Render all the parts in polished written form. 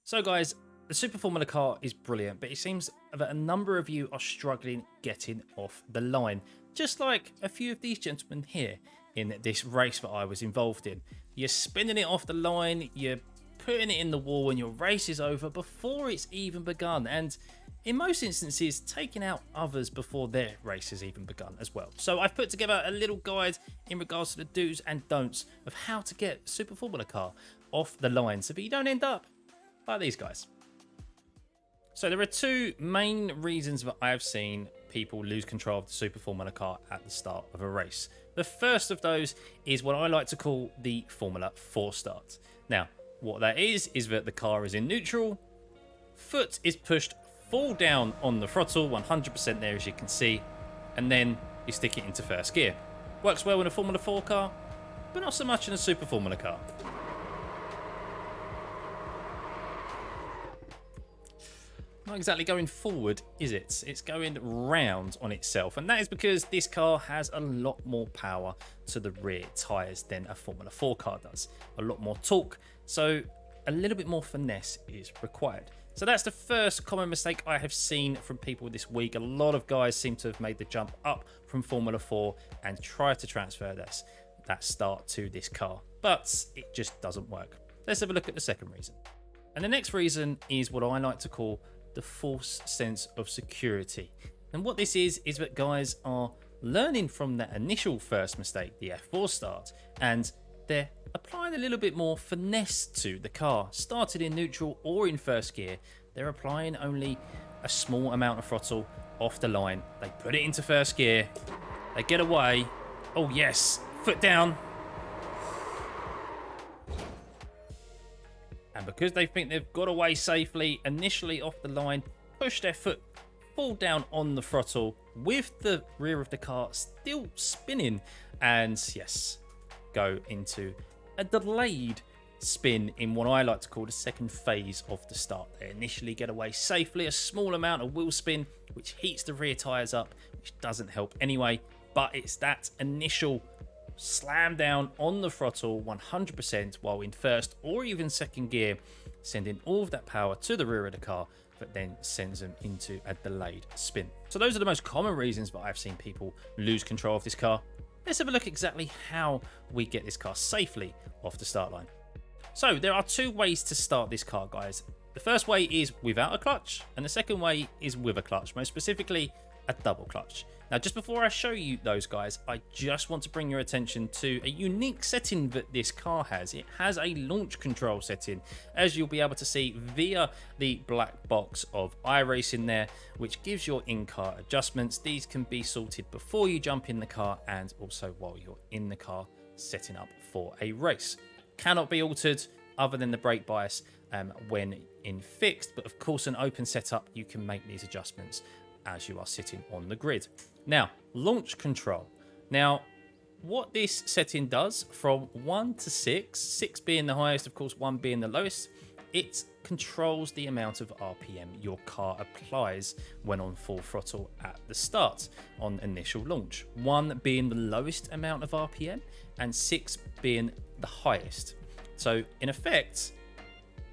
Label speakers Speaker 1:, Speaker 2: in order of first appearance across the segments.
Speaker 1: So guys, the Super Formula car is brilliant, but it seems that a number of you are struggling getting off the line, just like a few of these gentlemen here in this race that I was involved in. You're spinning it off the line, you're putting it in the wall, and your race is over before it's even begun, and in most instances taking out others before their race has even begun as well. So I've put together a little guide in regards to the do's and don'ts of how to get a Super Formula car off the line so that you don't end up like these guys. So there are two main reasons that I have seen people lose control of the Super Formula car at the start of a race. The first of those is what I like to call the Formula 4 start. Now, what that is that the car is in neutral, foot is pushed full down on the throttle, 100% there as you can see, and then you stick it into first gear. Works well in a Formula 4 car, but not so much in a Super Formula car. Not exactly going forward, is it? It's going round on itself, and that is because this car has a lot more power to the rear tyres than a Formula 4 car does. A lot more torque, so a little bit more finesse is required. So that's the first common mistake I have seen from people this week. A lot of guys seem to have made the jump up from Formula 4 and try to transfer that start to this car, but it just doesn't work. Let's have a look at the second reason. And the next reason is what I like to call the false sense of security. And what this is that guys are learning from that initial first mistake, the F4 start, and they're applying a little bit more finesse to the car. Started in neutral or in first gear, they're applying only a small amount of throttle off the line. They put it into first gear, they get away. Oh yes, foot down. And because they think they've got away safely initially off the line, push their foot full down on the throttle with the rear of the car still spinning, and yes, go into a delayed spin in what I like to call the second phase of the start. They initially get away safely, a small amount of wheel spin which heats the rear tyres up, which doesn't help anyway, but it's that initial slam down on the throttle 100% while in first or even second gear, sending all of that power to the rear of the car that then sends them into a delayed spin. So those are the most common reasons that I've seen people lose control of this car. Let's have a look exactly how we get this car safely off the start line. So there are two ways to start this car, guys. The first way is without a clutch, and the second way is with a clutch, most specifically a double clutch. Now, just before I show you those, guys, I just want to bring your attention to a unique setting that this car has. It has a launch control setting, as you'll be able to see via the black box of iRACING there, which gives your in-car adjustments. These can be sorted before you jump in the car and also while you're in the car setting up for a race. Cannot be altered other than the brake bias when in fixed, but of course an open setup you can make these adjustments as you are sitting on the grid. Now, launch control. Now, what this setting does from 1 to 6, 6 being the highest, of course 1 being the lowest, it controls the amount of RPM your car applies when on full throttle at the start on initial launch. 1 being the lowest amount of RPM and 6 being the highest. So in effect,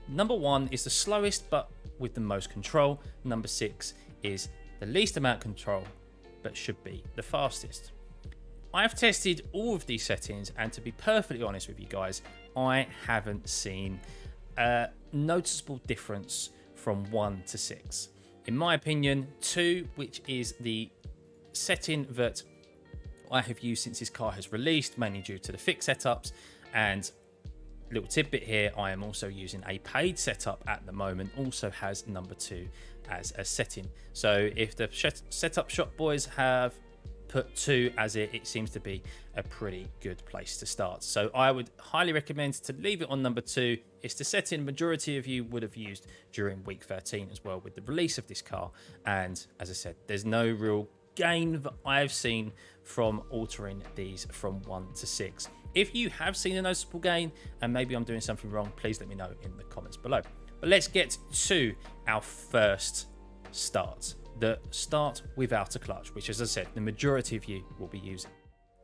Speaker 1: number 1 is the slowest but with the most control. Number 6 is the least amount of control but should be the fastest. I've tested all of these settings, and to be perfectly honest with you guys, I haven't seen a noticeable difference from 1 to 6. In my opinion, 2, which is the setting that I have used since this car has released, mainly due to the fixed setups, and little tidbit here, I am also using a paid setup at the moment, also has number 2 as a setting. So if the setup shop boys have put 2 as it seems to be a pretty good place to start. So I would highly recommend to leave it on number 2. It's the setting majority of you would have used during week 13 as well with the release of this car. And as I said, there's no real gain that I've seen from altering these from 1 to 6. If you have seen a noticeable gain and maybe I'm doing something wrong, please let me know in the comments below. But let's get to our first start, the start without a clutch, which, as I said, the majority of you will be using.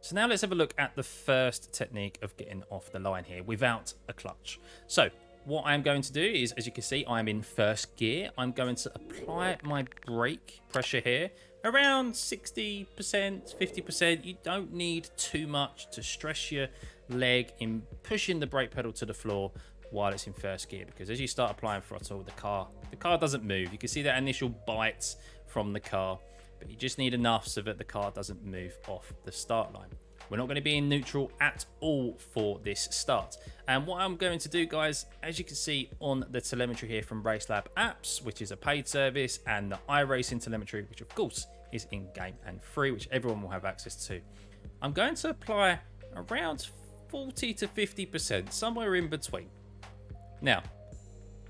Speaker 1: So now let's have a look at the first technique of getting off the line here without a clutch. So what I'm going to do is, as you can see, I'm in first gear. I'm going to apply my brake pressure here around 60%, 50%. You don't need too much to stress your leg in pushing the brake pedal to the floor while it's in first gear, because as you start applying throttle, the car doesn't move. You can see that initial bite from the car, but you just need enough so that the car doesn't move off the start line. We're not going to be in neutral at all for this start. And what I'm going to do, guys, as you can see on the telemetry here from RaceLab apps, which is a paid service, and the iRacing telemetry, which of course is in-game and free, which everyone will have access to, I'm going to apply around 40 to 50%, somewhere in between. Now,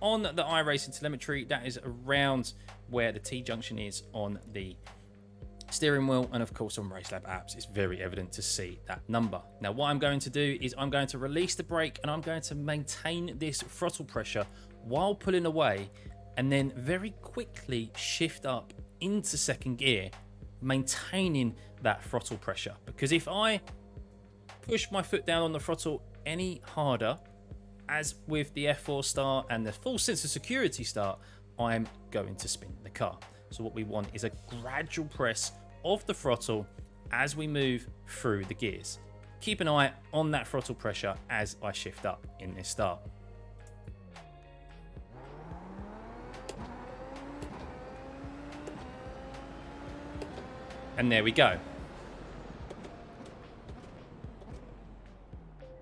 Speaker 1: on the iRacing telemetry, that is around where the T-junction is on the steering wheel, and of course on RaceLab apps it's very evident to see that number. Now what I'm going to do is I'm going to release the brake, and I'm going to maintain this throttle pressure while pulling away, and then very quickly shift up into second gear, maintaining that throttle pressure, because if I push my foot down on the throttle any harder, as with the F4 start and the full sense of security start, I'm going to spin the car. So what we want is a gradual press of the throttle as we move through the gears. Keep an eye on that throttle pressure as I shift up in this start. And there we go.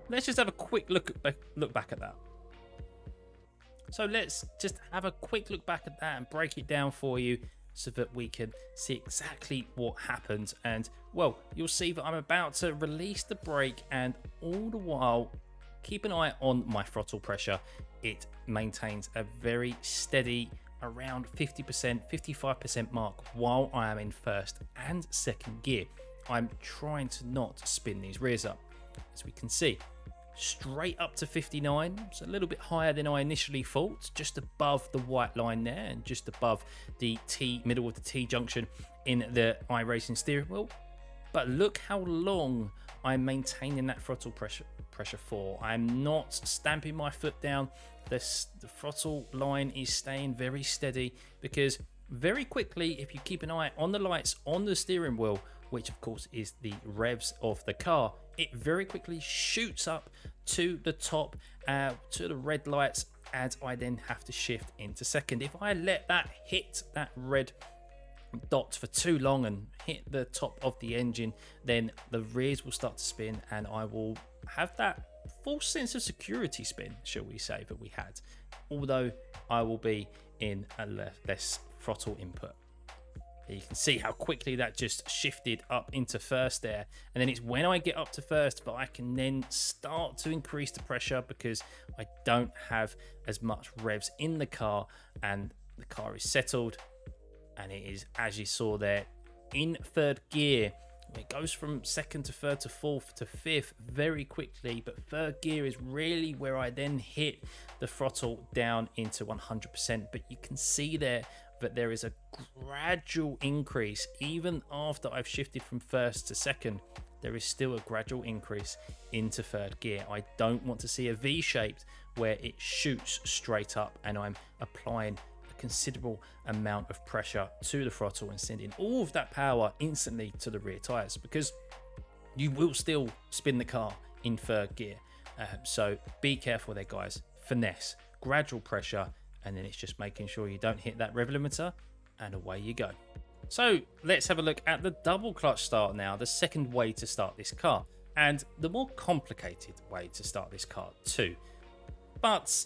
Speaker 1: Let's just have a quick look back at that. So let's just have a quick look back at that and break it down for you so that we can see exactly what happened. And well, you'll see that I'm about to release the brake, and all the while keep an eye on my throttle pressure. It maintains a very steady around 50%, 55% mark while I am in first and second gear. I'm trying to not spin these rears up, as we can see. Straight up to 59, it's a little bit higher than I initially thought, just above the white line there and just above the middle of the T junction in the iRacing steering wheel. But look how long I'm maintaining that throttle pressure for. I'm not stamping my foot down. The throttle line is staying very steady, because very quickly, if you keep an eye on the lights on the steering wheel, which of course is the revs of the car, it very quickly shoots up to the top, to the red lights, as I then have to shift into second. If I let that hit that red dot for too long and hit the top of the engine, then the rears will start to spin, and I will have that false sense of security spin, shall we say, that we had, although I will be in a less throttle input. You can see how quickly that just shifted up into first there, and then it's when I get up to first that I can then start to increase the pressure, because I don't have as much revs in the car, and the car is settled, and it is, as you saw there, in third gear. It goes from second to third to fourth to fifth very quickly, but third gear is really where I then hit the throttle down into 100%. But you can see there that there is a gradual increase. Even after I've shifted from first to second, there is still a gradual increase into third gear. I don't want to see a V-shaped where it shoots straight up and I'm applying a considerable amount of pressure to the throttle and sending all of that power instantly to the rear tires, because you will still spin the car in third gear. So be careful there, guys. Finesse, gradual pressure, and then it's just making sure you don't hit that rev limiter, and away you go. So let's have a look at the double clutch start now, the second way to start this car, and the more complicated way to start this car too, but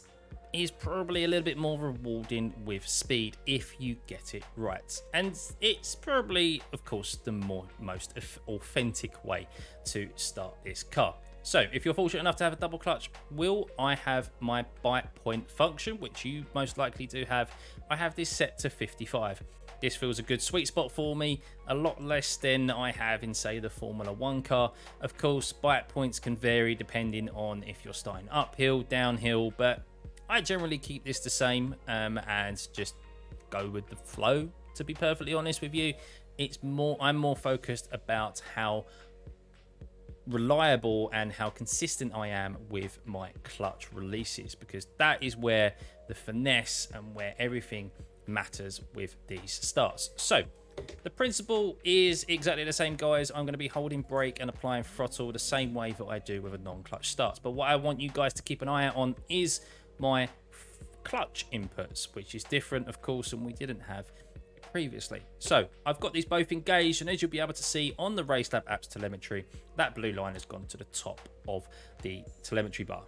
Speaker 1: is probably a little bit more rewarding with speed if you get it right. And it's probably, of course, the most authentic way to start this car. So if you're fortunate enough to have a double clutch, will I have my bite point function, which you most likely do have? I have this set to 55. This feels a good sweet spot for me, a lot less than I have in, say, the Formula 1 car. Of course, bite points can vary depending on if you're starting uphill, downhill, but I generally keep this the same and just go with the flow, to be perfectly honest with you. I'm more focused about how reliable and how consistent I am with my clutch releases, because that is where the finesse and where everything matters with these starts. So the principle is exactly the same, guys. I'm going to be holding brake and applying throttle the same way that I do with a non-clutch start. But what I want you guys to keep an eye out on is my clutch inputs, which is different, of course, and we didn't have previously. So I've got these both engaged, and as you'll be able to see on the RaceLab apps telemetry, that blue line has gone to the top of the telemetry bar.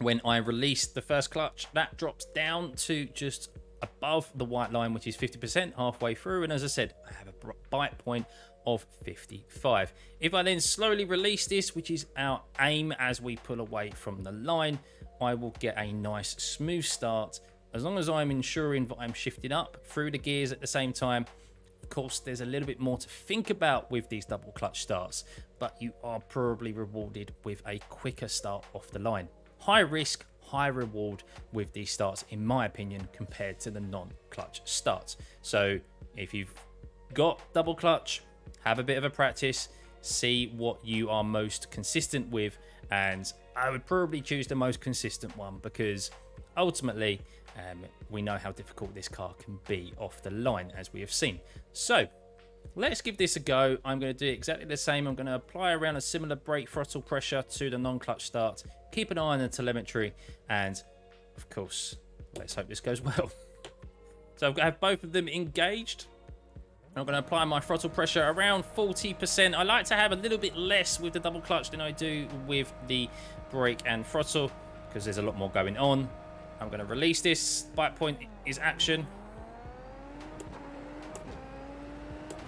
Speaker 1: When I release the first clutch, that drops down to just above the white line, which is 50% halfway through, and as I said, I have a bite point of 55. If I then slowly release this, which is our aim as we pull away from the line, I will get a nice smooth start, as long as I'm ensuring that I'm shifting up through the gears at the same time. Of course, there's a little bit more to think about with these double clutch starts, but you are probably rewarded with a quicker start off the line. High risk, high reward with these starts, in my opinion, compared to the non-clutch starts. So if you've got double clutch, have a bit of a practice, see what you are most consistent with, and I would probably choose the most consistent one, because ultimately we know how difficult this car can be off the line, as we have seen. So let's give this a go. I'm going to do exactly the same. I'm going to apply around a similar brake throttle pressure to the non-clutch start, keep an eye on the telemetry, and of course, let's hope this goes well. So I've got both of them engaged. I'm going to apply my throttle pressure around 40%. I like to have a little bit less with the double clutch than I do with the brake and throttle, because there's a lot more going on. I'm going to release this. Bite point is action.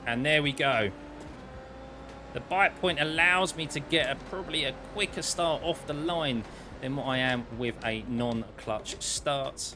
Speaker 1: And there we go. The bite point allows me to get probably a quicker start off the line than what I am with a non-clutch start.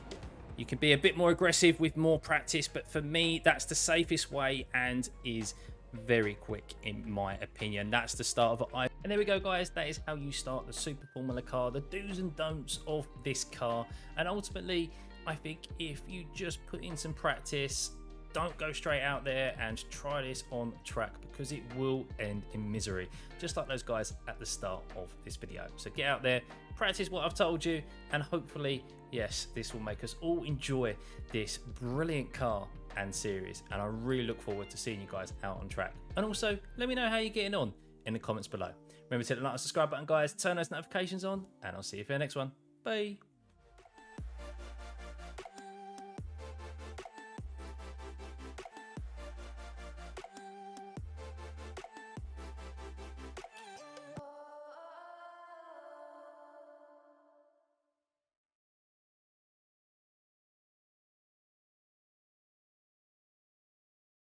Speaker 1: You can be a bit more aggressive with more practice, but for me, that's the safest way and is very quick in my opinion. That's the start of it. And there we go, guys. That is how you start the Super Formula car, the do's and don'ts of this car. And ultimately, I think if you just put in some practice, don't go straight out there and try this on track, because it will end in misery, just like those guys at the start of this video. So get out there, practice what I've told you, and hopefully, yes, this will make us all enjoy this brilliant car and series. And I really look forward to seeing you guys out on track. And also, let me know how you're getting on in the comments below. Remember to hit the like and subscribe button, guys, turn those notifications on, and I'll see you for the next one. Bye.